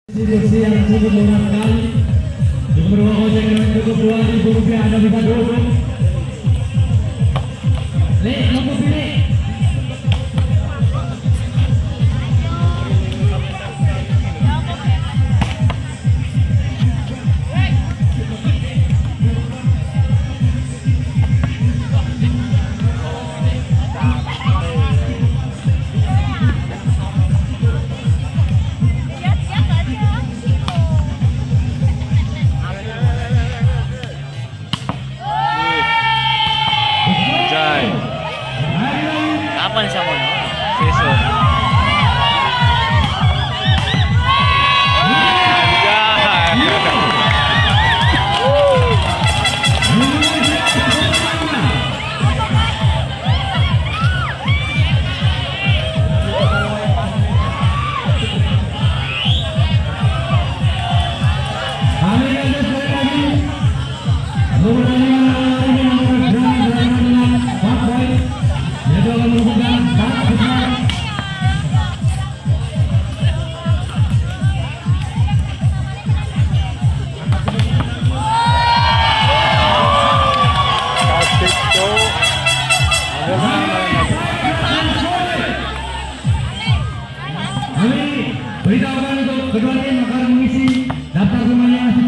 Diskusi yang cukup murah sekali. Untuk berdua ojek dengan cukup Rp2.000 Anda bisa duduk. Lek, kamu pilih. Kapan siya mo, no? Besok. Beritahukan untuk kedua tim akan mengisi daftar semuanya.